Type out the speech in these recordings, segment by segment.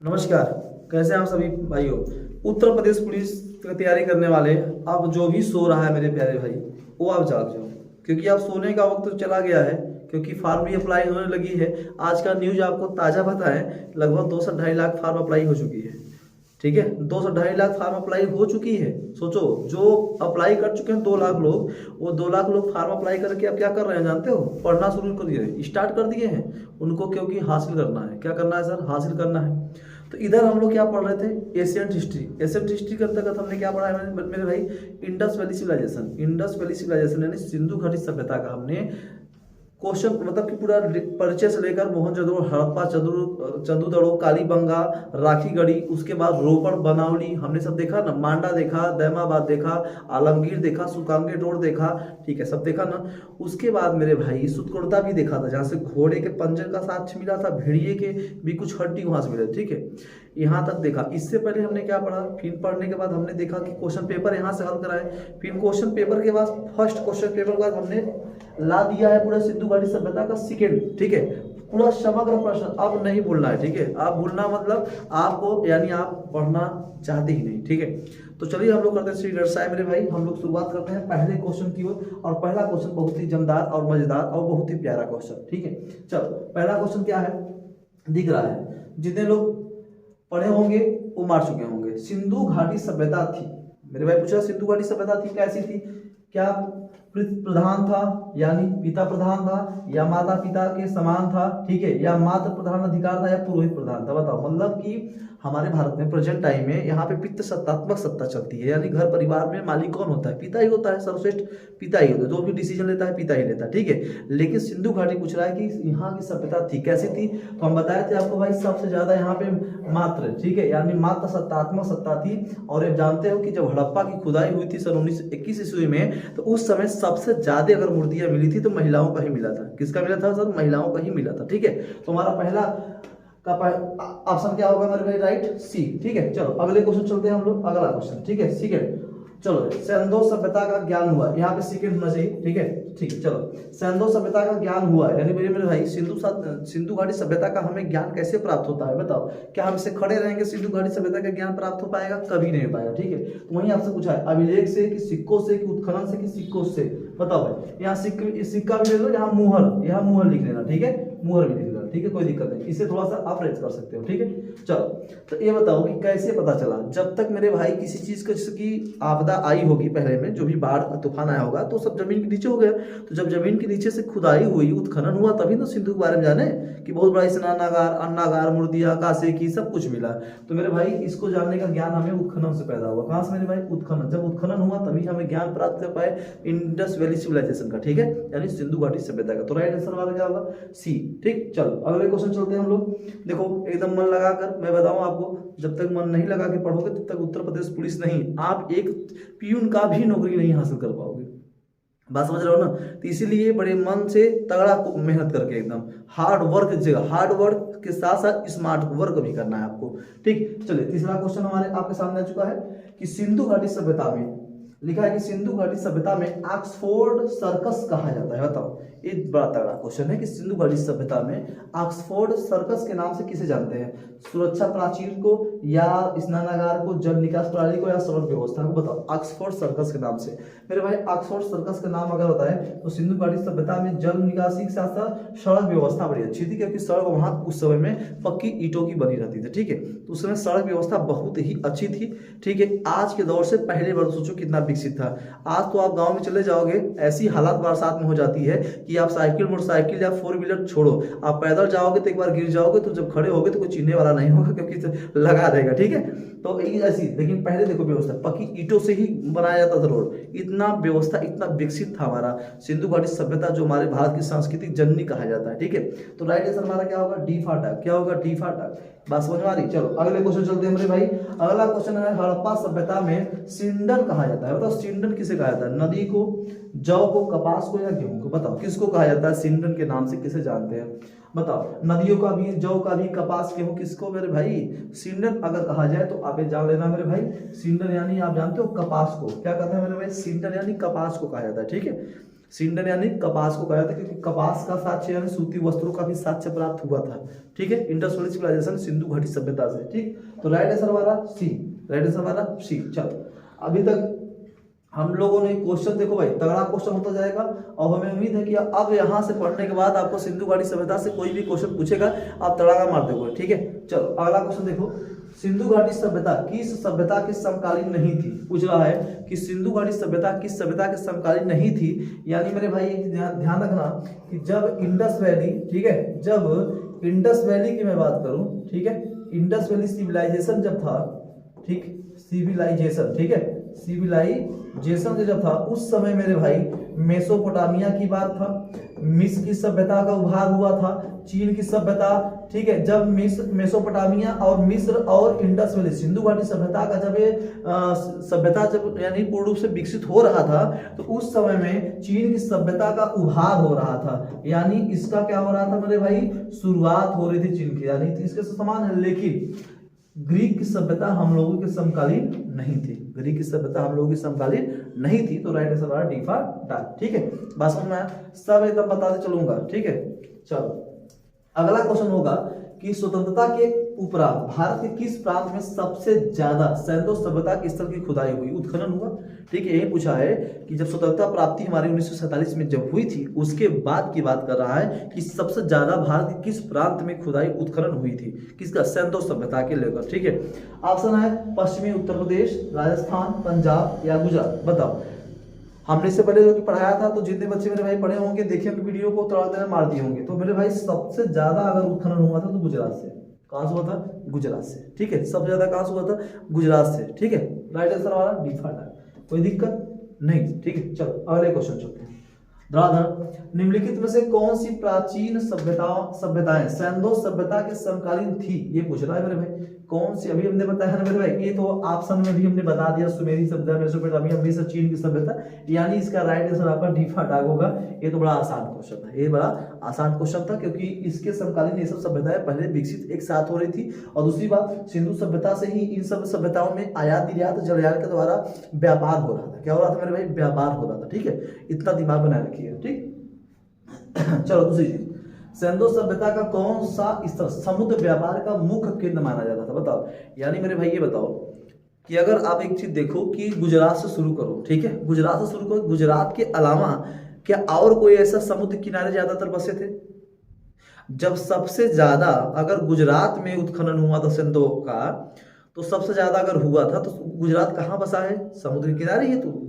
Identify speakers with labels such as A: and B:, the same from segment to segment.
A: नमस्कार। कैसे हैं आप सभी भाइयों। उत्तर प्रदेश पुलिस की तैयारी करने वाले, अब जो भी सो रहा है मेरे प्यारे भाई, वो आप जाग जाओ, क्योंकि अब सोने का वक्त तो चला गया है। क्योंकि फार्म भी अप्लाई होने लगी है। आज का न्यूज आपको ताज़ा पता है, लगभग 2 से 2.5 लाख फार्म अप्लाई हो चुकी है। ठीक है, 2 से 2.5 लाख फार्म अप्लाई हो चुकी है। सोचो, जो अप्लाई कर चुके हैं 2 लाख लोग, वो 2 लाख लोग फार्म अप्लाई करके अब क्या कर रहे हैं जानते हो? पढ़ना शुरू कर दिए, स्टार्ट कर दिए हैं उनको, क्योंकि हासिल करना है। क्या करना है सर? हासिल करना है। तो इधर हम लोग क्या पढ़ रहे थे? Ancient history. एशियंट हिस्ट्री के अंतर्गत हमने क्या पढ़ा है मेरे भाई? Indus Valley civilization. Indus Valley civilization यानी सिंधु घाटी सभ्यता का हमने क्वेश्चन, मतलब कि पूरा परिचय से लेकर मोहनजोदड़ो, हड़प्पा, चंदूदड़ो, कालीबंगा, राखीगढ़ी, उसके बाद रोपड़, बनावली, हमने सब देखा ना। मांडा देखा, दैमाबाद देखा, आलमगीर देखा, सुकांगे डोर देखा। ठीक है, सब देखा ना। उसके बाद मेरे भाई सुतकोड़ता भी देखा था, जहाँ से घोड़े के पंजर का साक्ष्य मिला था, भेड़िए के भी कुछ हड्डी वहां से मिले। ठीक है, यहाँ तक देखा। इससे पहले हमने क्या पढ़ा? फिर पढ़ने के बाद हमने देखा कि क्वेश्चन पेपर यहाँ से हल कराए। फिर क्वेश्चन पेपर के बाद फर्स्ट क्वेश्चन पेपर के बाद हमने ला दिया है पूरा सिंधु घाटी सभ्यता का सेकेंड। ठीक है, पूरा समग्र प्रश्न अब नहीं भूलना है। ठीक है, आप भूलना मतलब आपको, यानी आप पढ़ना चाहते ही नहीं। ठीक है, तो चलिए हम लोग करते हैं श्री साहब मेरे भाई। हम लोग शुरुआत करते हैं पहले क्वेश्चन की ओर। और पहला क्वेश्चन बहुत ही जमदार और मजेदार और बहुत ही प्यारा क्वेश्चन। ठीक है, चलो पहला क्वेश्चन क्या है, दिख रहा है, जितने लोग पढ़े होंगे वो मार चुके होंगे। सिंधु घाटी सभ्यता थी, मेरे भाई पूछा सिंधु घाटी सभ्यता थी कैसी थी? क्या प्रधान था, यानी पिता प्रधान था, या माता पिता के समान था? ठीक है, या मात्र प्रधान अधिकार था, या पुरोहित प्रधान था? बताओ। मतलब कि हमारे भारत में प्रेजेंट टाइम में यहाँ पे पितृ सत्तात्मक सत्ता चलती है, यानी घर परिवार में मालिक कौन होता है? पिता ही होता है, सर्वश्रेष्ठ पिता ही होता है, जो भी डिसीजन लेता है पिता ही लेता है। ठीक है, लेकिन सिंधु घाटी पूछ रहा है कि यहाँ की सभ्यता थी कैसी थी? तो हम बताए थे आपको भाई, सबसे ज्यादा यहाँ पे मात्र, ठीक है, यानी मात्र सत्तात्मक सत्ता थी। और आप जानते हो कि जब हड़प्पा की खुदाई हुई थी सन 1921 ईस्वी में, तो उस समय सबसे ज्यादा अगर मूर्तियां मिली थी तो महिलाओं का ही मिला था। किसका मिला था सर? महिलाओं का ही मिला था। ठीक है, तो हमारा पहला का ऑप्शन क्या होगा मेरे भाई? राइट, सी। ठीक है, चलो अगले क्वेश्चन चलते हैं हम लोग। अगला क्वेश्चन, ठीक है, सेकंड। चलो, सिंधु सभ्यता का ज्ञान हुआ, यहाँ पे सेकंड होना चाहिए। ठीक है, ठीक है, चलो सिंधु सभ्यता का ज्ञान हुआ, यानी मेरे भाई सिंधु घाटी सभ्यता का हमें ज्ञान कैसे प्राप्त होता है? बताओ। क्या हम इसे खड़े रहेंगे सिंधु घाटी सभ्यता का ज्ञान प्राप्त हो पाएगा? कभी नहीं हो पाएगा। ठीक है, तो वहीं आपसे पूछा है, अभिलेख से कि सिक्कों से कि उत्खनन से कि सिक्कों से? बताओ भाई। यहाँ सिक्का भी ले लो, यहाँ मुहर लिख लेना। ठीक है, मुहर भी लिख लेना। ठीक है, कोई दिक्कत नहीं, इसे थोड़ा सा आप रेज कर सकते हो। ठीक है, चलो तो ये बताओ कि कैसे पता चला? जब तक मेरे भाई किसी चीज की आपदा आई होगी, पहले में जो भी बाढ़ तूफान आया होगा, तो सब जमीन के नीचे हो गया। तो जब जमीन के नीचे से खुदाई हुई, उत्खनन हुआ, तभी तो सिंधु के बारे में जाने कि बहुत बड़ा स्नानागार, अन्नागार, मूर्तियां, कासे की सब कुछ मिला। तो मेरे भाई इसको जानने का ज्ञान हमें उत्खनन से पैदा हुआ। कहां से मेरे भाई? उत्खनन। जब उत्खनन हुआ तभी हमें ज्ञान प्राप्त कर पाए इंडस वैली सिविलाइजेशन का। ठीक है, यानी सिंधु घाटी सभ्यता का। तो राइट आंसर हमारा क्या होगा? सी। ठीक, चलो अगले क्वेश्चन चलते हैं हम लोग। देखो एकदम मन लगाकर, मैं बताऊं आपको, जब तक मन नहीं लगा के पढ़ोगे तब तक उत्तर प्रदेश पुलिस नहीं, आप एक पियून का भी नौकरी नहीं हासिल कर पाओगे। बात समझ रहे हो ना? तो इसीलिए बड़े मन से तगड़ा मेहनत करके, एकदम हार्ड वर्क कीजिएगा। हार्ड वर्क के साथ साथ स्मार्ट वर्क भी करना है आपको। ठीक, चलिए तीसरा क्वेश्चन हमारे आपके सामने आ चुका है कि सिंधु घाटी सभ्यता में, लिखा है कि सिंधु घाटी सभ्यता में ऑक्सफोर्ड सर्कस कहा जाता है। बताओ, ये बड़ा तगड़ा क्वेश्चन है कि सिंधु घाटी सभ्यता में ऑक्सफोर्ड सर्कस के नाम से किसे जानते हैं? सुरक्षा प्राचीर को, या स्नानागार को, जल निकास प्रणाली को, या सड़क व्यवस्था को? बताओ, ऑक्सफोर्ड सर्कस के नाम से। मेरे भाई ऑक्सफोर्ड सर्कस का नाम अगर होता है तो सिंधु घाटी सभ्यता में जल निकासी के साथ साथ सड़क व्यवस्था बड़ी अच्छी थी, क्योंकि सड़क वहां उस समय में पक्की ईंटों की बनी रहती थी। ठीक है, तो उस समय सड़क व्यवस्था बहुत ही अच्छी थी। ठीक है, आज के दौर से पहले बार सोचो कितना विकसित था। आज तो आप गांव में चले जाओगे, ऐसी हालात बरसात में हो जाती है कि आप साइकिल, मोटरसाइकिल या 4 व्हीलर छोड़ो, आप पैदल जाओगे तो एक बार गिर जाओगे, तो जब खड़े होगे तो कोई चिन्हने वाला नहीं होगा, क्योंकि लगा रहेगा। ठीक है, तो ऐसी, लेकिन पहले देखो व्यवस्था पक्की ईंटों से ही बनाया जाता था रोड। इतना व्यवस्था, इतना विकसित था हमारा सिंधु घाटी सभ्यता, जो हमारे भारत की सांस्कृतिक जननी कहा जाता है। ठीक है, तो राइट आंसर हमारा क्या होगा? डी फाटा। क्या होगा? डी फाटा। बात समझ में आ रही? चलो अगले क्वेश्चन चलते हैं मेरे भाई। अगला क्वेश्चन है, हड़प्पा सभ्यता में सिंडन कहा जाता है। बताओ, सिंडन किसे कहा जाता है? नदी को, जौ को, कपास को, या गेहूं को? बताओ, किसको कहा जाता है सिंडन के नाम से? किसे जानते हैं? बताओ, नदियों का भी, जौ का भी, कपास, गेहूं, किसको मेरे भाई सिंडन अगर कहा जाए तो आप जान लेना मेरे भाई। सिंडन यानी आप जानते हो कपास को। क्या कहते हैं मेरे भाई? सिंडन यानी कपास को कहा जाता है। ठीक है, सिंडन यानी कपास को कहा जाता है, क्योंकि कपास का साक्ष्य यानी सूती वस्त्रों का भी साक्ष्य प्राप्त हुआ था। ठीक है, इंडस वैली सिविलाइजेशन सिंधु घाटी सभ्यता से। ठीक, तो राइट आंसर हमारा सी, राइट आंसर हमारा सी। चलो अभी तक हम लोगों ने क्वेश्चन, देखो भाई तगड़ा क्वेश्चन होता जाएगा, और हमें उम्मीद है कि अब यहाँ से पढ़ने के बाद आपको सिंधु घाटी सभ्यता से कोई भी क्वेश्चन पूछेगा आप तड़ाका मार दोगे। ठीक है, चलो अगला क्वेश्चन देखो, सिंधु घाटी सभ्यता किस सभ्यता के समकालीन नहीं थी? पूछ रहा है कि सिंधु घाटी सभ्यता किस सभ्यता के समकालीन नहीं थी। यानी मेरे भाई एक ध्यान रखना कि जब इंडस वैली, ठीक है, जब इंडस वैली की मैं बात करूं, ठीक है, इंडस वैली सिविलाइजेशन जब था, ठीक, सिविलाइजेशन, ठीक है, सिविलाइजेशन जब था उस समय मेरे भाई मेसोपोटामिया की बात था, मिस्र की सभ्यता का उभार हुआ था, चीन की सभ्यता, ठीक है, जब मेसोपोटामिया और मिस्र और इंडस वैली सिंधु घाटी सभ्यता का जब ये सभ्यता जब यानी पूर्ण रूप से विकसित हो रहा था, तो उस समय में चीन की सभ्यता का उभार हो रहा था। यानी इसका क्या हो रहा था मेरे भाई, शुरुआत हो रही थी चीन की, यानी इसके समान है। लेकिन ग्रीक की सभ्यता हम लोगों के समकालीन नहीं थी, ग्रीक की सभ्यता हम लोगों की समकालीन नहीं थी। तो राइट आंसर हमारा डी फॉर डॉग। ठीक है, बात समझ में आया? सब एकदम बताते चलूंगा। ठीक है, चलो अगला क्वेश्चन होगा कि स्वतंत्रता के उपरांत भारत के किस प्रांत में सबसे ज्यादा सैंडो सभ्यता के स्थल की खुदाई हुई, उत्खनन हुआ? ठीक है, यही पूछा है कि जब स्वतंत्रता प्राप्ति हमारी 1947 में जब हुई थी, उसके बाद की बात कर रहा है कि सबसे ज्यादा भारत के किस प्रांत में खुदाई उत्खनन हुई थी, किसका? सैंडो सभ्यता के लेकर। ठीक है, ऑप्शन है पश्चिमी उत्तर प्रदेश, राजस्थान, पंजाब या गुजरात। बताओ, हमने इससे पहले जो कि पढ़ाया था, तो जितने बच्चे मेरे भाई पढ़े होंगे, देखे होंगे वीडियो को, थोड़ा देर मार दिए होंगे। तो मेरे भाई सबसे ज्यादा अगर उत्खनन हुआ था तो गुजरात से। कहां से हुआ था? गुजरात से। ठीक है, सबसे ज्यादा कहां से हुआ था? गुजरात से। ठीक है, राइट आंसर हमारा डी फॉर डॉग। कोई दिक्कत नहीं। ठीक है, चलो अगले क्वेश्चन चलते हैं। धराधर निम्नलिखित में से कौन सी प्राचीन सभ्यताएं सैंडो सभ्यता के समकालीन थी? ये पूछ रहा है मेरे भाई, कौन सी? अभी हमने बताया ना मेरे भाई, ये तो ऑप्शन में भी हमने बता दिया, सुमेरी सभ्यता, मेसोपोटामिया, मिस्र, चीन की सभ्यता। यानी इसका राइट आंसर आपका डी फॉर डॉग होगा। ये तो बड़ा आसान क्वेश्चन है, ये बड़ा आसान क्वेश्चन था, क्योंकि इसके समकालीन ये सब सभ्यताएं पहले विकसित एक साथ हो रही थी। और दूसरी बात, सिंधु सभ्यता से ही इन सब सभ्यताओं में आयात निर्यात जलयान के द्वारा व्यापार हो रहा था। क्या हो रहा था मेरे भाई? व्यापार हो रहा था। ठीक है, इतना दिमाग बनाए रखिए। ठीक, चलो दूसरी चीज, सैंडो सभ्यता का कौन सा स्तर समुद्र व्यापार का मुख्य केंद्र माना जाता था? बताओ। यानी मेरे भाई ये बताओ कि अगर आप एक चीज देखो कि गुजरात से शुरू करो, ठीक है, गुजरात से शुरू करो, गुजरात के अलावा क्या और कोई ऐसा समुद्र किनारे ज्यादातर बसे थे? जब सबसे ज्यादा अगर गुजरात में उत्खनन हुआ था सैंडो का, तो सबसे ज्यादा अगर हुआ था तो गुजरात कहाँ बसा है? समुद्र किनारे ही तो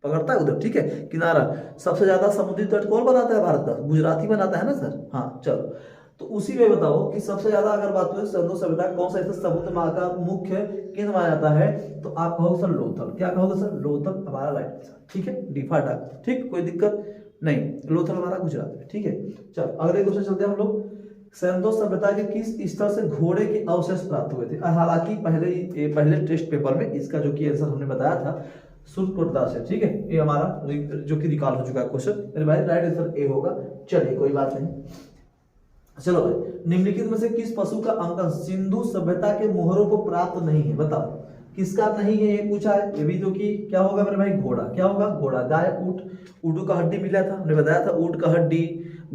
A: पकड़ता है उधर। ठीक है, किनारा। सबसे ज्यादा समुद्री तट कौन बनाता है भारत का? गुजरात ही बनाता है ना सर। हाँ चलो, तो उसी में बताओ कि सबसे ज्यादा अगर बात हो सैंडो सभ्यता कौन सा समुद्र मार्ग का मुख्य केंद्र माना जाता है, तो आप कहोगे सर लोथल। क्या कहोगे सर? लोथल हमारा राइट आंसर। ठीक है, डी फॉर डॉग। ठीक, कोई दिक्कत नहीं, लोथल हमारा गुजरात में। ठीक है, चलो अगले क्वेश्चन चलते हैं हम लोग। सैंडो सभ्यता के किस स्तर से घोड़े के अवशेष प्राप्त हुए थे? हालांकि पहले टेस्ट पेपर में इसका जो कि आंसर हमने बताया था सुरकोटदा से। ठीक है, ये हमारा जो कि रिकॉल हो चुका है क्वेश्चन। मेरे भाई राइट आंसर ए होगा। चलिए कोई बात नहीं। चलो भाई, निम्नलिखित में से किस पशु का अंकन सिंधु सभ्यता के मोहरों को प्राप्त नहीं है? बताओ किसका नहीं है, ये पूछा है। ये भी जो कि क्या होगा मेरे भाई? घोड़ा। क्या होगा? घोड़ा। गाय, ऊंट, ऊँटों का हड्डी मिला था, हमने बताया था। ऊंट का हड्डी,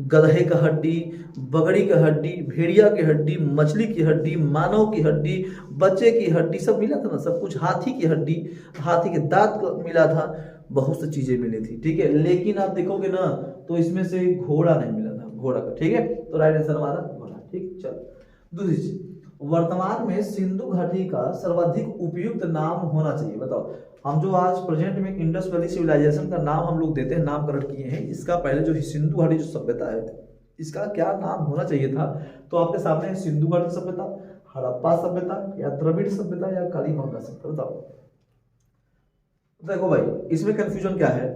A: गधे का हड्डी, बगड़ी का हड्डी, भेड़िया की हड्डी, मछली की हड्डी, मानव की हड्डी, बच्चे की हड्डी, सब मिला था ना, सब कुछ। हाथी की हड्डी, हाथी के दांत मिला था, बहुत सी चीजें मिली थी। ठीक है, लेकिन आप देखोगे ना तो इसमें से घोड़ा नहीं मिला था, घोड़ा का। ठीक है, तो राइट आंसर हमारा घोड़ा। ठीक, चलो दूसरी चीज, वर्तमान में सिंधु घाटी का सर्वाधिक उपयुक्त नाम होना चाहिए। बताओ, हम जो आज प्रेजेंट में इंडस वैली सिविलाइजेशन का नाम हम लोग देते हैं, नामकरण किए हैं, इसका पहले जो सिंधु घाटी जो सभ्यता है, इसका क्या नाम होना चाहिए था? तो आपके सामने है सिंधु घाटी सभ्यता, हड़प्पा सभ्यता, या द्रविड़ सभ्यता, या कालीबंगा सभ्यता। बताओ। देखो भाई, इसमें कंफ्यूजन क्या है,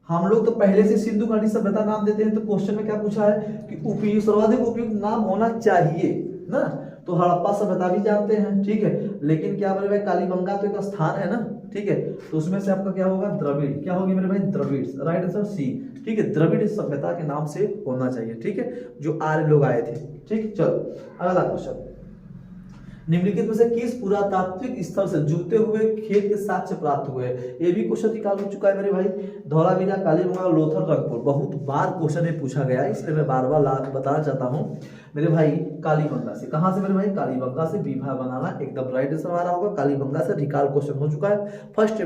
A: हम लोग तो पहले से सिंधु घाटी सभ्यता नाम देते हैं, तो क्वेश्चन में क्या पूछा है कि उपयुक्त सर्वाधिक उपयुक्त नाम होना चाहिए ना। तो हड़प्पा सभ्यता भी जानते हैं, ठीक है, लेकिन क्या मेरे भाई कालीबंगा तो एक स्थान है ना, ठीक है, तो उसमें से आपका क्या होगा? द्रविड़। क्या होगी मेरे भाई? द्रविड़। Right answer C. ठीक है, द्रविड़ सभ्यता के नाम से होना चाहिए। ठीक है, जो आर्य लोग आए थे। ठीक, चलो अगला क्वेश्चन, निम्नलिखित में से किस पुरातात्विक स्थल से जुड़ते हुए खेत के साक्ष्य प्राप्त हुए? ये भी क्वेश्चन निकाल हो चुका है मेरे भाई। धौलावीरा, कालीबंगा, लोथल, रंगपुर, बहुत बार क्वेश्चन ये पूछा गया है, इसलिए मैं बार बार बताना चाहता हूँ मेरे भाई। कालीबंगा से, कहाँ से मेरे भाई? कालीबंगा से। बीभा बनाना एकदम राइट आंसर हमारा होगा। कालीबंगा से रिकॉल क्वेश्चन हो चुका है, फर्स्ट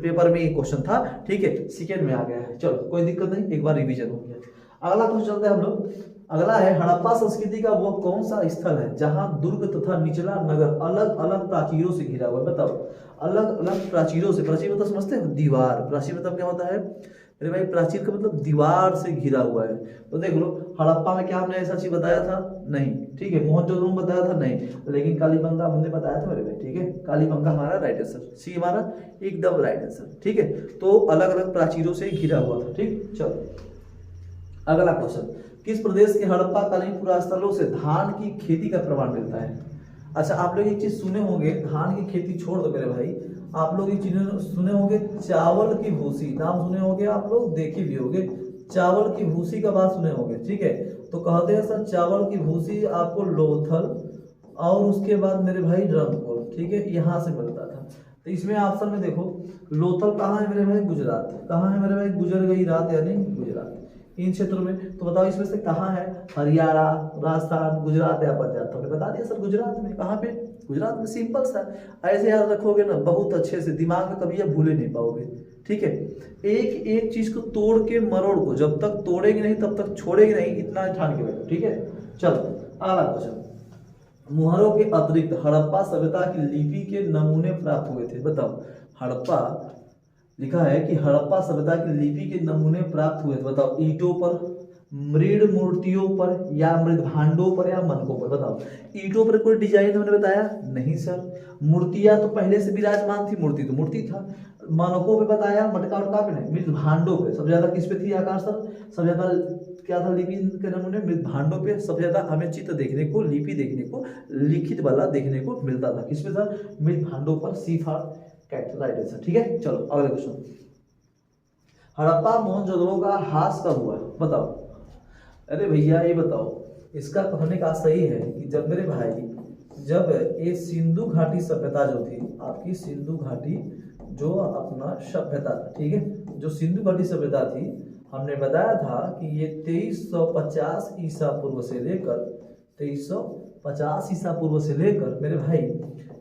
A: पेपर में ये क्वेश्चन था, ठीक है, सेकेंड में आ गया है। चलो कोई दिक्कत नहीं, एक बार रिविजन हो गया। अगला क्वेश्चन चलते हैं हम लोग। अगला है हड़प्पा संस्कृति का वो कौन सा स्थल है जहां दुर्ग तथा निचला नगर अलग अलग प्राचीरों से घिरा हुआ है? बताओ, अलग अलग प्राचीरों से। प्राचीर मतलब समझते हैं? दीवार। प्राचीर मतलब क्या होता है मेरे भाई? प्राचीर का मतलब दीवार से घिरा हुआ है। तो देख लो, हड़प्पा में क्या हमने ऐसा चीज बताया था? नहीं, ठीक है। मोहनजोदड़ो में बताया था? नहीं। लेकिन कालीबंगा हमने बताया था मेरे भाई, ठीक है। कालीबंगा हमारा राइट आंसर, सी हमारा एकदम राइट आंसर, ठीक है। तो अलग अलग प्राचीरों से घिरा हुआ था, ठीक। चलो अगला क्वेश्चन, किस प्रदेश के हड़प्पा कालीन पुरा स्थलों से धान की खेती का प्रमाण मिलता है? अच्छा, आप लोग एक चीज सुने होंगे, धान की खेती छोड़ दो मेरे भाई, आप लोग एक चीज सुने होंगे, चावल की भूसी, नाम सुने होंगे आप लोग, देखे भी होंगे, चावल की भूसी का बात सुने होंगे, ठीक है। तो कहते हैं सर चावल की भूसी आपको लोथल और उसके बाद मेरे भाई रंगपुर, ठीक है, यहाँ से मिलता था। तो इसमें ऑप्शन में देखो, लोथल कहाँ है मेरे भाई? गुजरात। कहाँ है मेरे भाई? गुजर गई रात यानी गुजरात, इन क्षेत्रों में। तो बताओ इसमें से कहाँ है? हरियाणा, राजस्थान, गुजरात या पंजाब? तो हमने बता दिया सर गुजरात में। कहाँ पे? गुजरात में। सिंपल सा, ऐसे याद रखोगे ना बहुत अच्छे से, दिमाग में कभी आप भूले नहीं पाओगे, ठीक है। एक एक चीज को तोड़ के मरोड़ को, जब तक तोड़ेगी नहीं तब तक छोड़ेगी नहीं, इतना ठान के बैठो, ठीक है। चलो अगला क्वेश्चन, मुहरों के अतिरिक्त हड़प्पा सभ्यता की लिपि के नमूने प्राप्त हुए थे? बताओ, हड़प्पा लिखा है कि हड़प्पा सभ्यता की लिपि के नमूने प्राप्त हुए थे। बताओ, ईंटों पर, मृद मूर्तियों पर, या मृद भांडों पर, या मनकों पर? बताओ, ईंटों पर कोई डिजाइन मैंने बताया? नहीं सर। मूर्तियां तो पहले से विराजमान थी, मूर्ति तो मूर्ति था। मनकों पे बताया? मटका उटका पे नहीं, मृद भांडों पे। सबसे ज्यादा किस पे थी आकाश सर? सबसे ज्यादा क्या था लिपि के नमूने? मृद भांडों पे सबसे ज्यादा हमें चित्र देखने को, लिपि देखने को, लिखित वाला देखने को मिलता था। किस पे सर? मृद भांडों पर। सी फॉर कैट, राइट आंसर, ठीक है। चलो अगला क्वेश्चन, हड़प्पा मोहनजोदड़ो का हास कब हुआ? बताओ। अरे भैया ये बताओ, इसका कहने का सही है कि जब मेरे भाई, जब ये सिंधु घाटी सभ्यता जो थी आपकी, सिंधु घाटी जो अपना सभ्यता था, ठीक है, जो सिंधु घाटी सभ्यता थी, हमने बताया था कि ये 2350 ईसा पूर्व से लेकर 2350 ईसा पूर्व से लेकर मेरे भाई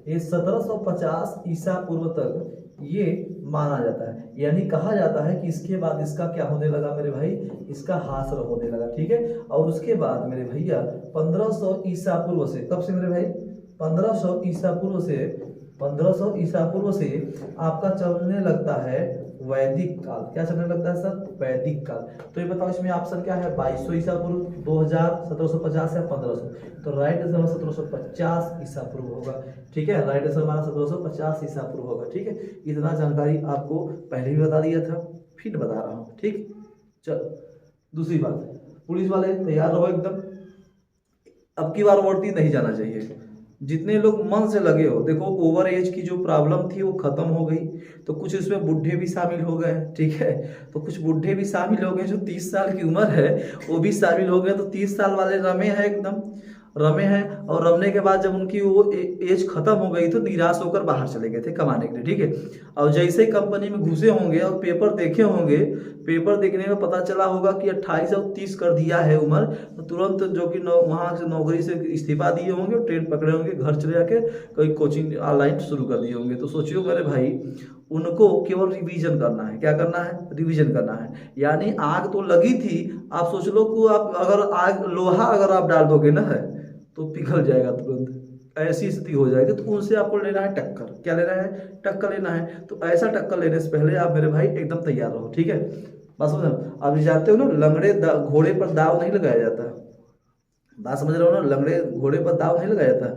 A: ये 1750 ईसा पूर्व तक ये माना जाता है। यानी कहा जाता है कि इसके बाद इसका क्या होने लगा मेरे भाई? इसका हास्र होने लगा, ठीक है। और उसके बाद मेरे भैया 1500 ईसा पूर्व से, कब से मेरे भाई? 1500 ईसा पूर्व से, 1500 ईसा पूर्व से आपका चलने लगता है वैदिक काल। क्या चलने लगता है सर? वैदिक काल। तो ये बताओ इसमें ऑप्शन क्या है? 2200 ईसा पूर्व, 2000, 1750 या 1500? तो राइट आंसर 1750 ईसा पूर्व होगा, ठीक है। राइट आंसर हमारा 1750 ईसा पूर्व होगा, ठीक है। इतना जानकारी आपको पहले भी बता दिया था, फिर बता रहा हूँ, ठीक। चलो दूसरी बात, पुलिस वाले तैयार रहो एकदम, अब की बार वर्दी नहीं जाना चाहिए। जितने लोग मन से लगे हो, देखो ओवर एज की जो प्रॉब्लम थी वो खत्म हो गई, तो कुछ इसमें बूढ़े भी शामिल हो गए, ठीक है। तो कुछ बूढ़े भी शामिल हो गए, जो 30 साल की उम्र है वो भी शामिल हो गए। तो 30 साल वाले रमे हैं, एकदम रमे हैं। और रमने के बाद जब उनकी वो एज खत्म हो गई तो निराश होकर बाहर चले गए थे कमाने के लिए, ठीक है। और जैसे ही कंपनी में घुसे होंगे और पेपर देखे होंगे, पेपर देखने में पता चला होगा कि 28 और 30 कर दिया है उम्र, तो तुरंत जो कि वहाँ से नौकरी से इस्तीफा दिए होंगे, ट्रेन पकड़े होंगे, घर चले जाके कोई कोचिंग ऑनलाइन शुरू कर दिए होंगे। तो सोचियो मेरे भाई, उनको केवल रिवीजन करना है। क्या करना है? रिवीजन करना है। यानी आग तो लगी थी, आप सोच लो कि आप अगर आग, लोहा अगर आप डाल दोगे ना है तो पिघल जाएगा तुरंत, ऐसी स्थिति हो जाएगी। तो उनसे आपको लेना है टक्कर। क्या लेना है? टक्कर लेना है। तो ऐसा टक्कर लेने से पहले आप मेरे भाई एकदम तैयार रहो, ठीक है। बस समझ, आप जानते हो ना, लंगड़े घोड़े पर दाव नहीं लगाया जाता। बात समझ रहे हो ना, लंगड़े घोड़े पर दाव नहीं लगाया जाता।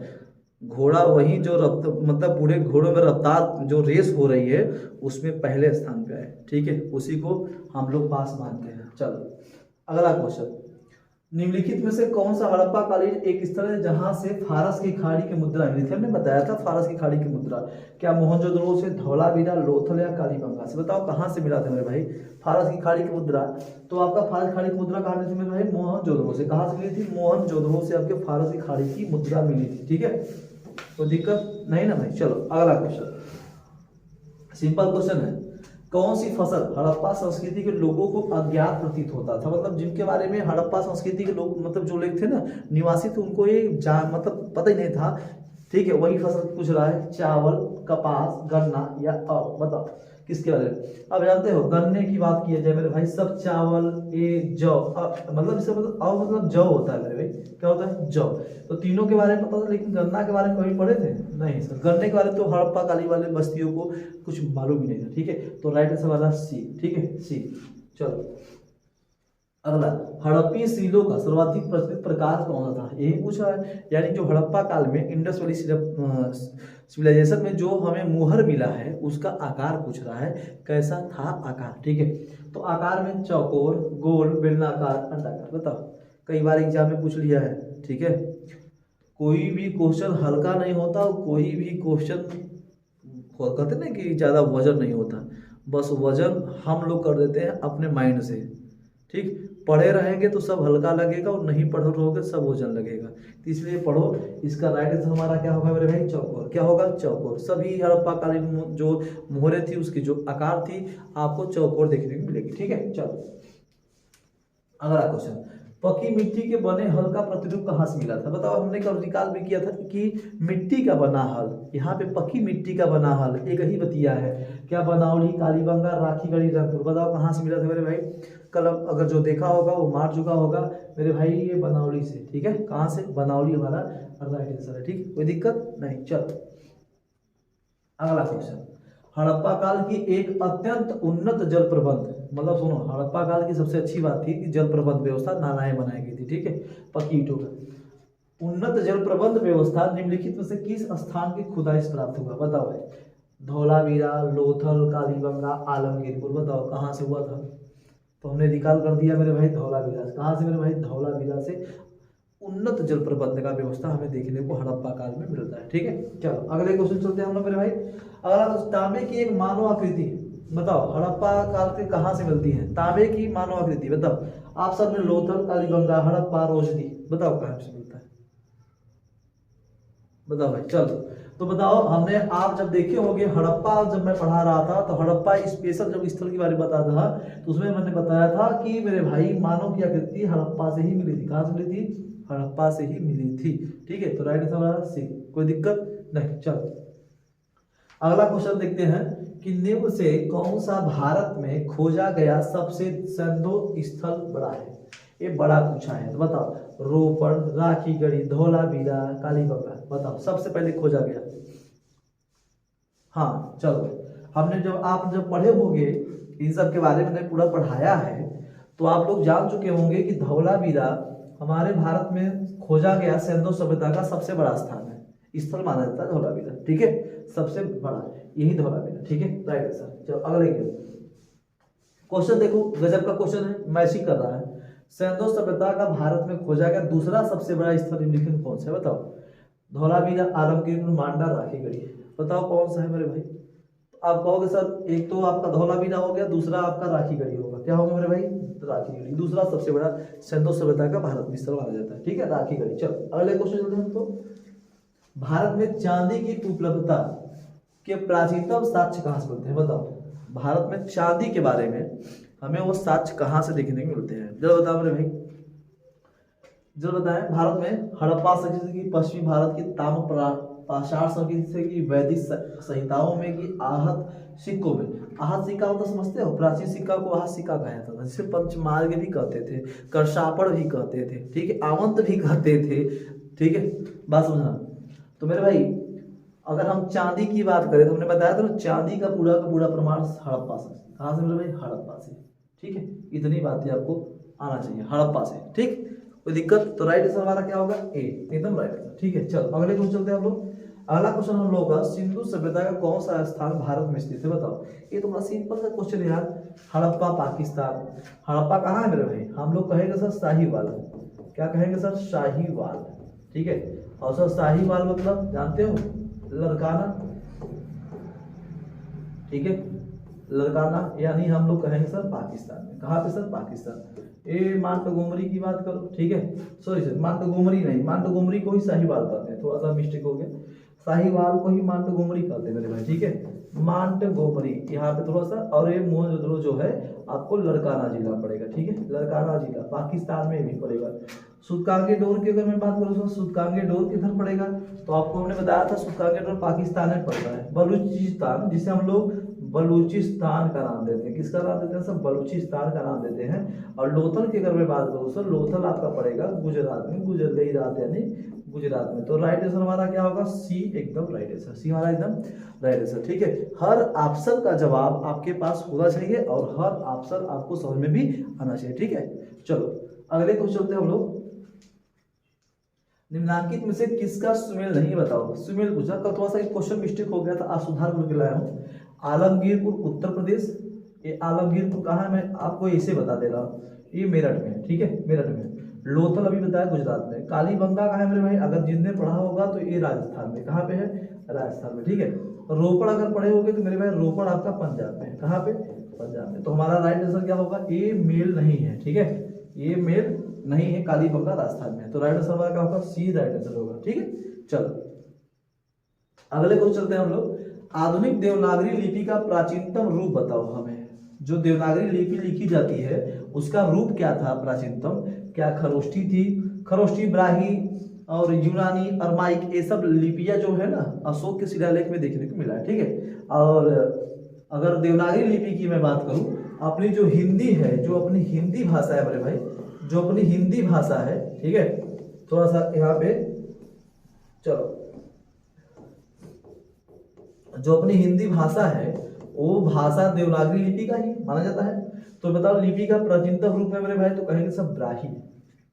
A: घोड़ा वही जो मतलब पूरे घोड़ों में रफ्तार जो रेस हो रही है उसमें पहले स्थान पे आए, ठीक है, उसी को हम लोग पास मानते हैं। चलो अगला क्वेश्चन, निम्नलिखित में से कौन सा हड़प्पा कालीन एक स्थल है जहां से फारस की खाड़ी की मुद्रा मिली थी? हमने बताया था फारस की खाड़ी की मुद्रा। क्या मोहनजोदड़ो से, धौलावीरा, लोथल या कालीबंगा से? बताओ कहां से मिला था मेरे भाई फारस की खाड़ी की मुद्रा? तो आपका फारस खाड़ी की मुद्रा कहां मिली थी मेरे भाई? मोहनजोदड़ो से। कहां से मिली थी? मोहनजोदड़ो से आपके फारस की खाड़ी की मुद्रा मिली थी, ठीक है। कोई दिक्कत नहीं ना भाई। चलो अगला क्वेश्चन, सिंपल क्वेश्चन है। कौन सी फसल हड़प्पा संस्कृति के लोगों को अज्ञात प्रतीत होता था, मतलब जिनके बारे में हड़प्पा संस्कृति के लोग, मतलब जो लोग थे ना निवासी थे, उनको ये मतलब पता ही नहीं था। ठीक है, वही फसल पूछ रहा है, चावल, कपास, गन्ना या बताओ किसके बारे में। अब जानते हो गन्ने की बात की जाए मेरे भाई, सब चावल, ये जौ, मतलब इसका मतलब मतलब जौ होता है मेरे भाई, क्या होता है जौ। तो तीनों के बारे में पता था, लेकिन गन्ना के बारे में कभी पढ़े थे नहीं सर। गन्ने के बारे में तो हड़प्पा काली वाले बस्तियों को कुछ मालूम ही नहीं था। ठीक है, तो राइट आंसर वाला सी। ठीक है, सी। चलो अगला, हड़प्पी सीलों का सर्वाधिक प्रचलित प्रकार कौन सा था, यही पूछा है। यानी जो हड़प्पा काल में इंडस वैली सिविलाइजेशन में जो हमें मुहर मिला है उसका आकार पूछ रहा है, कैसा था आकार। ठीक है, तो आकार में चौकोर, गोल, बेलनाकार, अंडाकार। बताओ, कई बार एग्जाम में पूछ लिया है। ठीक है, कोई भी क्वेश्चन हल्का नहीं होता और कोई भी क्वेश्चन कहते ना कि ज़्यादा वजन नहीं होता, बस वजन हम लोग कर देते हैं अपने माइंड से। ठीक, पढ़े रहेंगे तो सब हल्का लगेगा और नहीं पढ़ रहोगे सब वजन लगेगा, तो इसलिए पढ़ो। इसका राइट आंसर हमारा क्या होगा मेरे भाई, चौकोर। क्या होगा, चौकोर। सभी हड़प्पा कालीन जो मोहरें थी उसकी जो आकार थी आपको चौकोर देखने को मिलेगी। ठीक है, चलो अगला क्वेश्चन, पकी मिट्टी के बने हल का प्रतिरूप कहाँ से मिला था। बताओ, हमने कल निकाल भी किया था कि मिट्टी का बना हल, यहाँ पे पकी मिट्टी का बना हल एक ही बतिया है। क्या, बनौली, कालीबंगा, राखीगढ़ी, रंगपुर। बताओ कहाँ से मिला था मेरे भाई। कलम अगर जो देखा होगा वो मार चुका होगा मेरे भाई, ये बनौली से। ठीक है, कहाँ से, बनौली हमारा राइट आंसर है। ठीक, कोई दिक्कत नहीं। चलो अगला क्वेश्चन, हड़प्पा काल की एक अत्यंत उन्नत जल प्रबंध, मतलब सुनो, हड़प्पा काल की सबसे अच्छी बात थी कि जल प्रबंध व्यवस्था नालाएं बनाई गई थी। ठीक है, पक्की ईंटों का उन्नत जल प्रबंध व्यवस्था निम्नलिखित में से किस स्थान की खुदाई से प्राप्त हुआ। बताओ भाई, धौलावीरा, लोथल, कालीबंगा, आलमगीरपुर। बताओ कहाँ से हुआ था, तो हमने निकाल कर दिया मेरे भाई धौलावीरा से। कहाँ से मेरे भाई, धौलावीरा से उन्नत जल प्रबंध का व्यवस्था हमें देखने को हड़प्पा काल में मिलता है। ठीक है, चलो अगले क्वेश्चन चलते हैं हम लोग मेरे भाई। अगला, तांबे की एक मानव आकृति, बताओ हड़प्पा काल के कहाँ से मिलती है, तांबे की मानव आकृति। बताओ, आप सब ने लोथल, कालीबंगा, हड़प्पा, रोजदी, बताओ कहाँ से मिलता है, बताओ भाई। चलो तो बताओ, हमने आप जब देखे होंगे हड़प्पा, जब मैं पढ़ा रहा था तो हड़प्पा स्पेशल जब स्थल के बारे में बताया था तो उसमें मैंने बताया था कि मेरे भाई मानव की आकृति हड़प्पा से ही मिली थी। कहाँ से मिली थी, हड़प्पा से ही मिली थी। ठीक है, तो राइट आंसर हमारा सी, कोई दिक्कत नहीं। चलो अगला क्वेश्चन देखते हैं कि निम्न से कौन सा भारत में खोजा गया सबसे सैंधो स्थल बड़ा है। ये बड़ा पूछा है, तो बताओ, रोपड़, राखीगढ़ी, धौलावीरा, कालीबंगा। बताओ सबसे पहले खोजा गया। हाँ चलो, हमने जब आप जब पढ़े होंगे इन सब के बारे में पूरा पढ़ाया है तो आप लोग जान चुके होंगे कि धौलावीरा हमारे भारत में खोजा गया सैंधो सभ्यता का सबसे बड़ा स्थान है, स्थल माना जाता है धौलावीरा। ठीक है, सबसे बड़ा यही धौलावीरा। ठीक है, राइट आंसर। चलो अगले क्वेश्चन देखो, गजब का क्वेश्चन है, मैचिंग कर रहा है। सैंधो सभ्यता का भारत में खोजा गया दूसरा सबसे बड़ा स्थल निम्नलिखित कौन सा है। बताओ, धौलावीरा, आलमगीरपुर, मांडा, राखीगढ़ी। बताओ कौन सा है मेरे भाई। तो आप कहोगे सर एक तो आपका धौलावीरा हो गया, दूसरा आपका राखीगढ़ी होगा। क्या होगा मेरे भाई, राखीगढ़ी दूसरा सबसे बड़ा सैंधो सभ्यता का भारत में स्थल माना जाता है। ठीक है, राखीगढ़ी। चलो अगले क्वेश्चन चलते हैं। तो भारत में चांदी की उपलब्धता के प्राचीनतम साक्ष्य कहाँ से मिलते हैं। बताओ, भारत में चांदी के बारे में हमें वो साक्ष्य कहाँ से देखने को मिलते हैं, जरा बताओ मेरे भाई, जरा बताएं। भारत में हड़प्पा संस्कृति की, पश्चिमी भारत की ताम्र पाषाण संस्कृति की, वैदिक संहिताओं में की, आहत सिक्कों में। आहत सिक्का मतलब समझते हो, प्राचीन सिक्का को आहत सिक्का कहा जाता था, जिसे पंचमार्ग भी कहते थे, करशापड़ भी कहते थे। ठीक है, आवंत भी कहते थे। ठीक है, बात समझना। तो मेरे भाई अगर हम चांदी की बात करें तो हमने बताया था ना, चांदी का पूरा प्रमाण हड़प्पा से। कहाँ से मेरे भाई, हड़प्पा से। ठीक है, इतनी बातें आपको आना चाहिए, हड़प्पा से। ठीक, कोई दिक्कत। तो राइट आंसर हमारा क्या होगा, ए, एकदम राइट आंसर। ठीक है, चलो अगले क्वेश्चन चलते हैं हम लोग। अगला क्वेश्चन हम लोग का, सिंधु सभ्यता का कौन सा स्थान भारत में स्थित है। बताओ, ये तो बड़ा सिंपल सा क्वेश्चन है यार। हड़प्पा पाकिस्तान। हड़प्पा कहाँ है मेरे भाई, हम लोग कहेंगे सर शाहीवाल। क्या कहेंगे सर, शाहीवाल। ठीक है, और सर शाहीवाल मतलब जानते हो, लड़काना। ठीक है, लड़काना, यानी हम लोग कहेंगे सर पाकिस्तान में। कहाँ पे सर, पाकिस्तान। ये मांटगोमरी की बात करो। ठीक है, सॉरी सर, मांटगोमरी नहीं, मांटगोमरी को ही शाहीवाल कहते हैं, थोड़ा सा मिस्टेक हो गया। साहिवाल को ही मांटगोमरी कहते हैं मेरे भाई, ठीक है, मांटगोमरी। यहाँ पे थोड़ा सा, और ये मोहनजोदड़ो जो है आपको लड़काना जिला पड़ेगा, ठीक है, लड़काना जिला पाकिस्तान में भी पड़ेगा। सुतकांगे डोर की अगर मैं बात करूँ तो सुतकांगे डोर किधर पड़ेगा, तो आपको हमने बताया था सुतकांगे डोर पाकिस्तान में पड़ता है। बलूचिस्तान, जिसे हम लोग बलूचिस्तान का नाम देते हैं, किसका नाम देते हैं सर, बलूचिस्तान का नाम देते हैं। और लोथल की अगर मैं बात करूँ सर, लोथल आपका पड़ेगा गुजरात में, गुजरात यानी गुजरात में। तो राइट आंसर हमारा क्या होगा, सी, एकदम राइट आंसर, सी हमारा एकदम राइट आंसर, ठीक है। हर ऑप्शन का जवाब आपके पास होना चाहिए और हर ऑप्शन आपको समझ में भी आना चाहिए, ठीक है। चलो अगले क्वेश्चन चलते हैं हम लोग। निम्नांकित में से किसका सुमेल नहीं, बताओ। सुमेल पूछा, कल थोड़ा सा क्वेश्चन मिस्टेक हो गया था, आज सुधार करके लाया हूँ। आलमगीरपुर उत्तर प्रदेश, ये आलमगीरपुर कहाँ है, मैं आपको इसे बता दे रहा हूँ, ये मेरठ में, ठीक है, मेरठ में। लोथल अभी बताया गुजरात में। कालीबंगा कहाँ है मेरे भाई, अगर जिसने पढ़ा होगा तो ये राजस्थान में, कहाँ पे है, राजस्थान में, ठीक है। रोपड़ अगर पढ़े होगे तो मेरे भाई रोपड़ आपका पंजाब में, कहाँ पे, पंजाब में। तो हमारा राइट आंसर क्या होगा, ये मेल नहीं है, ठीक है, ये मेल नहीं है, कालीबंगा राजस्थान में। तो राइट आंसर हमारा क्या होगा, सी राइट आंसर होगा, ठीक है। चलो अगले क्वेश्चन चलते हैं हम लोग। आधुनिक देवनागरी लिपि का प्राचीनतम रूप बताओ हमें। जो देवनागरी लिपि लिखी जाती है उसका रूप क्या था प्राचीनतम, क्या खरोष्ठी थी, खरोष्ठी, ब्राही और यूनानी, अरमाइक, ये सब लिपियां जो है ना अशोक के शिलालेख में देखने को मिला है, ठीक है। और अगर देवनागरी लिपि की मैं बात करूं, अपनी जो हिंदी है, जो अपनी हिंदी भाषा है मेरे भाई, जो अपनी हिंदी भाषा है, ठीक है, थोड़ा सा यहाँ पे चलो, जो अपनी हिंदी भाषा है वो भाषा देवनागरी लिपि का ही माना जाता है। तो बताओ लिपि का प्राचीनतम रूप है मेरे भाई, तो कहेंगे सब ब्राही,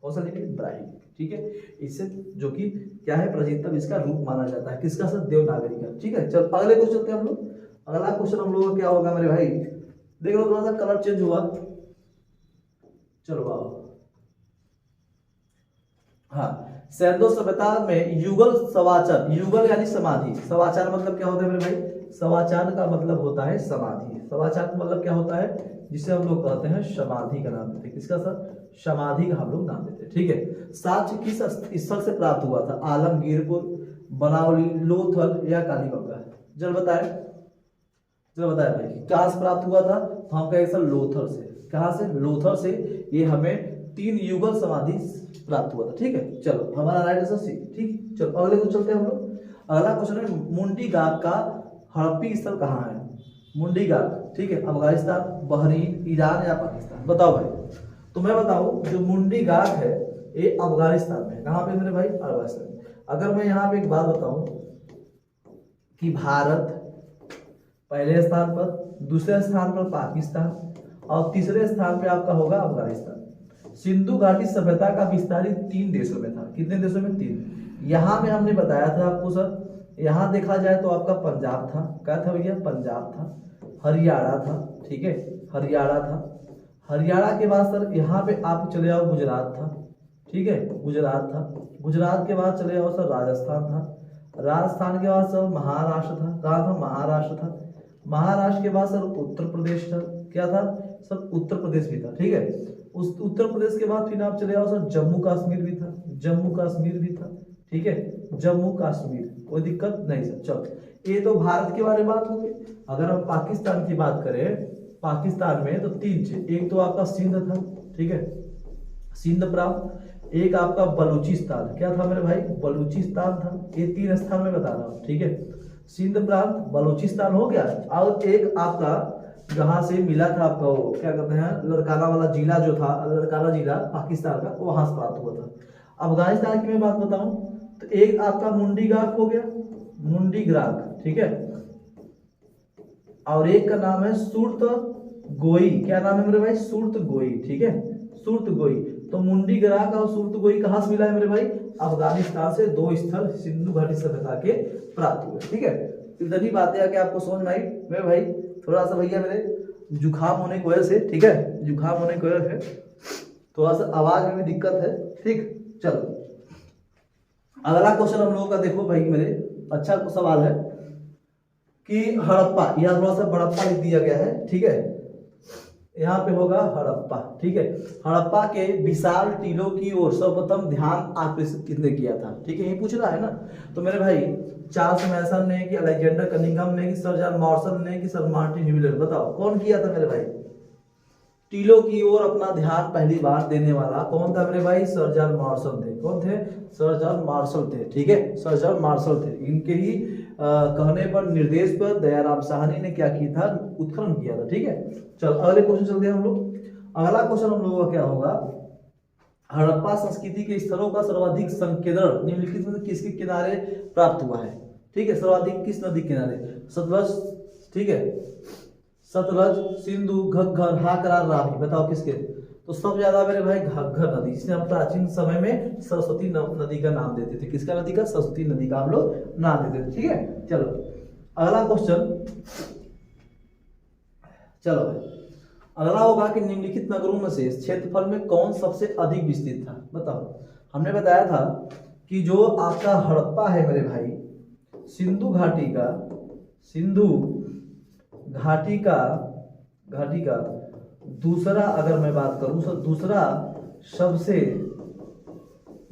A: कौन सा लिपि, ब्राही, ठीक है। इससे जो कि क्या है, प्राचीनतम इसका रूप माना जाता है, किसका सर, देवनागरी का, ठीक है। चल अगले क्वेश्चन चलते हैं हम लोग। अगला क्वेश्चन हम लोग का क्या होगा मेरे भाई, देख लो थोड़ा सा कलर चेंज हुआ, चलो आओ। हाँ, सैंधव सभ्यता में युगल सवाचर, युगल यानी समाधि, सवाचार मतलब क्या होता है मेरे भाई, सवाचार का मतलब होता है समाधि। सवाचार का मतलब क्या होता है, जिसे हम लोग कहते हैं समाधि का नाम देते हैं, किसका सर, समाधि का हम लोग नाम देते हैं, ठीक है। साक्ष्य किस स्थल से प्राप्त हुआ था, आलमगीरपुर, बनावली, लोथल या कालीबंगा, जल बताए, जल बताए भाई कहाँ से प्राप्त हुआ था, तो हम कहेंगे सर लोथल से, कहाँ से, लोथल से। ये हमें 3 युगल समाधि प्राप्त हुआ था, ठीक है। चलो हमारा राइट आंसर सी, ठीक। चलो अगले को चलते हैं हम लोग। अगला क्वेश्चन है, मुंडी गाग का हड़प्पी स्थल कहाँ है, मुंडी गाग, ठीक है, अफगानिस्तान, बहरीन, ईरान या पाकिस्तान, बताओ भाई। तो मैं बताऊं, जो मुंडी गाग है ये अफगानिस्तान में, कहाँ पे मेरे भाई, अफगानिस्तान में। अगर मैं यहाँ पे एक बात बताऊं कि भारत पहले स्थान पर, दूसरे स्थान पर पाकिस्तान और तीसरे स्थान पे आपका होगा अफगानिस्तान। सिंधु घाटी सभ्यता का विस्तारित 3 देशों में था, कितने देशों में, 3। यहाँ में हमने बताया था आपको सर, यहाँ देखा जाए तो आपका पंजाब था, क्या था भैया, पंजाब था, हरियाणा था, ठीक है, हरियाणा था। हरियाणा के बाद सर यहाँ पे आप चले जाओ गुजरात था, ठीक है, गुजरात था। गुजरात के बाद चले जाओ सर राजस्थान था, राजस्थान के बाद सर महाराष्ट्र था, कहाँ था, महाराष्ट्र था। महाराष्ट्र के बाद सर उत्तर प्रदेश था, क्या था सर, उत्तर प्रदेश भी था, ठीक है। उस उत्तर प्रदेश के बाद फिर आप चले जाओ सर जम्मू कश्मीर भी था, जम्मू कश्मीर भी था, ठीक है, जम्मू कश्मीर, कोई दिक्कत नहीं सर। चलो ये तो भारत के बारे में बात होगी। अगर हम पाकिस्तान की बात करें, पाकिस्तान में तो 3 चीज, एक तो आपका सिंध था, ठीक है, सिंध प्रांत, एक आपका बलूचिस्तान, क्या था मेरे भाई, बलूचिस्तान था। ये 3 स्थान में बता रहा हूँ, ठीक है, सिंध प्रांत, बलूचिस्तान हो गया, और एक आपका जहां से मिला था आपका वो क्या कहते हैं, लड़काना वाला जिला जो था, लड़काना जिला पाकिस्तान का, वहां से प्राप्त हुआ था। अफगानिस्तान की मैं बात बताऊं तो एक आपका मुंडी गाग हो गया, मुंडी गाग, ठीक है, और एक का नाम है सुर्त गोई, क्या नाम है मेरे भाई, सुर्त गोई, ठीक है, सुर्त गोई। तो मुंडी गाग और सुर्त गोई कहां से मिला है मेरे भाई, अफगानिस्तान से 2 स्थल सिंधु घाटी सभ्यता के प्राप्त हुए, ठीक है। इतनी बातें आके आपको समझ में आई मेरे भाई। थोड़ा सा भैया मेरे जुकाम होने की वजह से, ठीक है, जुकाम होने की वजह से थोड़ा सा आवाज में भी दिक्कत है, ठीक। चलो अगला क्वेश्चन हम लोगों का देखो भाई मेरे, अच्छा सवाल है कि हड़प्पा, या थोड़ा सा बड़प्पा लिख दिया गया है, ठीक है। यहाँ पे होगा हड़प्पा। ठीक है, हड़प्पा के विशाल टीलों की ओर सर्वप्रथम ध्यान आकर्षित किसने किया था? ठीक है, यही पूछ रहा है ना। तो मेरे भाई चार्ल्स मैसन ने कि अलेक्जेंडर कनिंघम ने कि सर जॉन मॉर्सल ने कि सर मार्टिन ह्यूलेट? बताओ कौन किया था मेरे भाई? टीलों की ओर अपना ध्यान पहली बार देने वाला कौन था मेरे भाई? सर जॉन मार्शल थे। कौन थे? सर जॉन मार्शल थे। ठीक है, सर जॉन मार्शल थे। इनके ही कहने पर, निर्देश पर दयाराम साहनी ने क्या किया था? उत्खनन किया था। ठीक है, चल अगले क्वेश्चन चलते हैं हम लोग। अगला क्वेश्चन हम लोगों का क्या होगा? हड़प्पा संस्कृति के स्थलों का सर्वाधिक संकेंद्रण निम्नलिखित में से किसके किनारे प्राप्त हुआ है? ठीक है, सर्वाधिक किस नदी के किनारे? सतलज, ठीक है, सतलज, सिंधु, घग्गर, हाकरा, रावी। बताओ किसके? तो सबसे ज्यादा मेरे भाई घग्गर नदी, जिसे हम प्राचीन समय में सरस्वती नदी का नाम देते थे। किसका नदी का? सरस्वती नदी का हम लोग नाम देते थे। ठीक है, चलो अगला क्वेश्चन। चलो भाई अगला होगा कि निम्नलिखित नगरों में से क्षेत्रफल में कौन सबसे अधिक विस्तृत था? बताओ। हमने बताया था कि जो आपका हड़प्पा है मेरे भाई, सिंधु घाटी का दूसरा, अगर मैं बात करूं तो दूसरा सबसे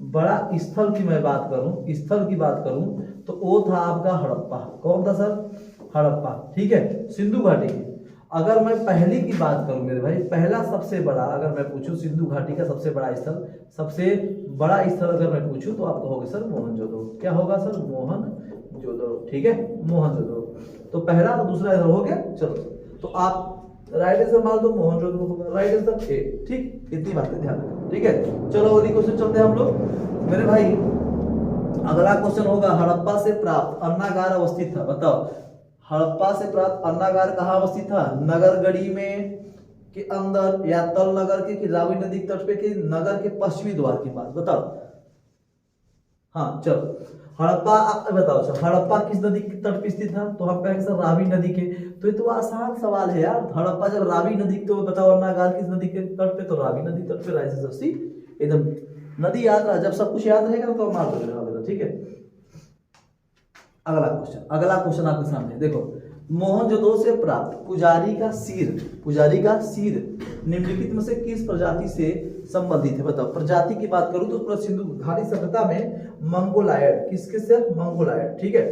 A: बड़ा स्थल की मैं बात करूं तो वो था आपका हड़प्पा। कौन था सर? हड़प्पा। ठीक है, सिंधु घाटी की। अगर मैं पहली की बात करूं मेरे भाई, पहला सबसे बड़ा अगर मैं पूछूं सिंधु घाटी का सबसे बड़ा स्थल अगर मैं पूछूं तो आप कहोगे सर मोहनजोदड़ो। क्या होगा सर? मोहनजोदड़ो। ठीक है, मोहनजोदड़ो। तो पहला और दूसरा इधर हो गया। चलो तो आप राइट आंसर मान दो, मोहनजोदड़ो होगा राइट आंसर ए। ठीक, इतनी बातें ध्यान रखें। ठीक है, चलो अगली क्वेश्चन चलते हैं हम लोग मेरे भाई। अगला क्वेश्चन होगा हड़प्पा से प्राप्त अन्नागार अवस्थित था। बताओ हड़प्पा से प्राप्त अन्नागार कहाँ अवस्थित था? नगरगढ़ी में के अंदर, या तल नगर के, कि रावी नदी के तट पे, कि नगर के पश्चिमी द्वार के पास? बताओ। हाँ चलो हड़प्पा, बताओ सर हड़प्पा किस नदी के तट पे स्थित था? तो हम कहेंगे सर रावी नदी के। तो ये तो आसान सवाल है यार। हड़प्पा जब रावी नदी, तो बताओ अन्नागार किस नदी के तट पे? तो रावी नदी तट पे। राइट आंसर सी एकदम। नदी याद रहा, जब सब कुछ याद रहेगा तो मार दोगे। ठीक है, अगला क्वेश्चन आपके सामने देखो। मोहनजोदड़ो से प्राप्त पुजारी का सिर निम्नलिखित में से किस प्रजाति से संबंधित है? बताओ। प्रजाति की बात करूं तो सिंधु घाटी सभ्यता में मंगोलायड, किसके से? मंगोलायड। ठीक है,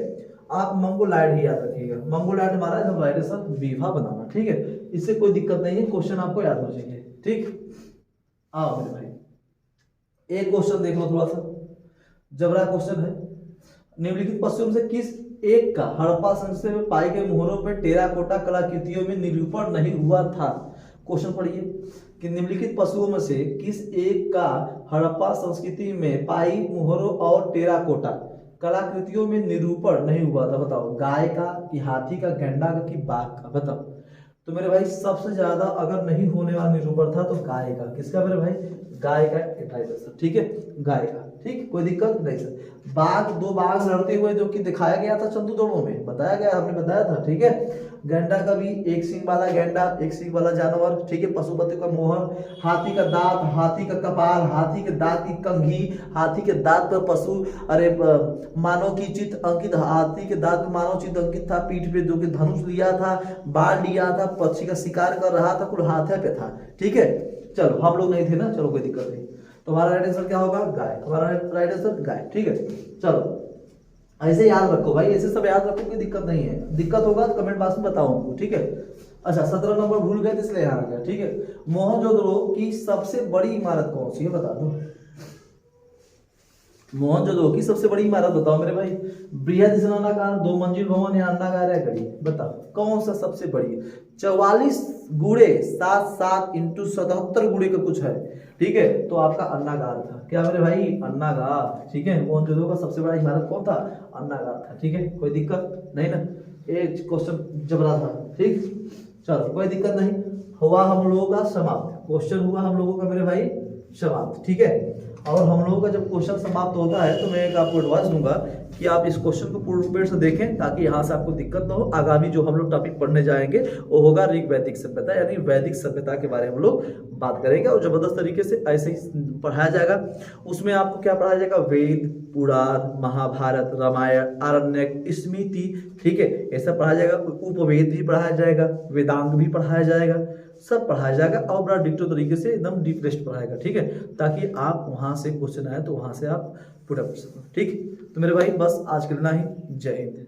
A: आप मंगोलायड ही याद रखिएगा। मंगोलायड हमारा एकदम राइट आंसर बीघा बनाना। ठीक है, इससे कोई दिक्कत नहीं है, क्वेश्चन आपको याद हो जाएंगे। ठीक, आओ मेरे भाई एक क्वेश्चन देख लो, थोड़ा सा जबरा क्वेश्चन है। निम्नलिखित पश्चिम से किस एक का हड़प्पा संस्कृति में पाए गए मोहरों पर टेराकोटा कलाकृतियों में निरूपण नहीं हुआ था? क्वेश्चन पढ़िए कि निम्नलिखित पशुओं में से किस एक का हड़प्पा संस्कृति में पाई मोहरों और टेराकोटा कलाकृतियों में निरूपण नहीं हुआ था? बताओ। गाय का, कि हाथी का, गेंडा का, कि बाघ का? बताओ। तो मेरे भाई सबसे ज्यादा अगर नहीं होने वाला निरूपण था तो गाय का। किसका मेरे भाई? गाय का। ठीक है, गाय का। ठीक, कोई दिक्कत नहीं सर। दो बाघ लड़ते हुए जो कि दिखाया गया था चंदूदड़ों में, बताया गया, हमने बताया था। ठीक है, गेंडा का भी एक सींग वाला गेंडा, एक सींग वाला जानवर। ठीक है, पशुपति का मोहर, हाथी का दांत, हाथी का कपाल, हाथी के दांत की कंघी, हाथी के दांत पर पशु मानव की चित्त अंकित, हाथी के दांत पर मानव चित्त अंकित था, पीठ पे जो कि धनुष लिया था, बाढ़ लिया था, पक्षी का शिकार कर रहा था, कुल हाथे पे था। ठीक है, चलो हम लोग नहीं थे ना, चलो कोई दिक्कत नहीं। तो हमारा राइट आंसर क्या होगा? गाय। हमारा राइट आंसर गाय। ठीक है, चलो ऐसे याद रखो भाई, ऐसे सब याद रखो, कोई दिक्कत नहीं है। दिक्कत होगा तो कमेंट बॉक्स में बताओ हमको। ठीक है, अच्छा 17 नंबर भूल गए इसलिए यहाँ आ गया। ठीक है, मोहनजोदड़ो की सबसे बड़ी इमारत कौन सी है? बता दो। मोहनजोदड़ो की सबसे बड़ी इमारत बताओ मेरे भाई। बृहद स्नानागार, 2 मंजिल भवन, या अन्नागार, या गढ़ी? बताओ कौन सा सबसे बड़ी है? 44 गुणे 7 इंटू 77 गुणे का कुछ है। ठीक है, तो आपका अन्नागार था। क्या मेरे भाई? अन्नागार। ठीक है, मोहनजोदड़ो का सबसे बड़ा इमारत कौन था? अन्नागार था। ठीक है, कोई दिक्कत नहीं ना, एक क्वेश्चन जबरा था। ठीक, चलो कोई दिक्कत नहीं। हुआ हम लोगों का समाप्त, क्वेश्चन हुआ हम लोगों का मेरे भाई समाप्त। ठीक है, और हम लोगों का जब क्वेश्चन समाप्त होता है तो मैं एक आपको एडवाइस दूंगा कि आप इस क्वेश्चन को पूर्ण रूप से देखें, ताकि यहाँ से आपको दिक्कत ना हो। आगामी जो हम लोग टॉपिक पढ़ने जाएंगे वो होगा ऋग वैदिक सभ्यता, यानी वैदिक सभ्यता के बारे में हम लोग बात करेंगे, और जबरदस्त तरीके से ऐसे ही पढ़ाया जाएगा। उसमें आपको क्या पढ़ाया जाएगा? वेद, पुराण, महाभारत, रामायण, आरण्यक, स्मृति। ठीक है, ऐसा पढ़ाया जाएगा। उपवेद भी पढ़ाया जाएगा, वेदांग भी पढ़ाया जाएगा। सब पढ़ाया जाएगा और बड़ा डिक्टो तरीके से एकदम डीप टेस्ट पढ़ाएगा, ठीक है, ताकि आप वहाँ से क्वेश्चन आए तो वहाँ से आप पुट अप कर सको। ठीक, तो मेरे भाई बस आज के लिए इतना ही। जय हिंद।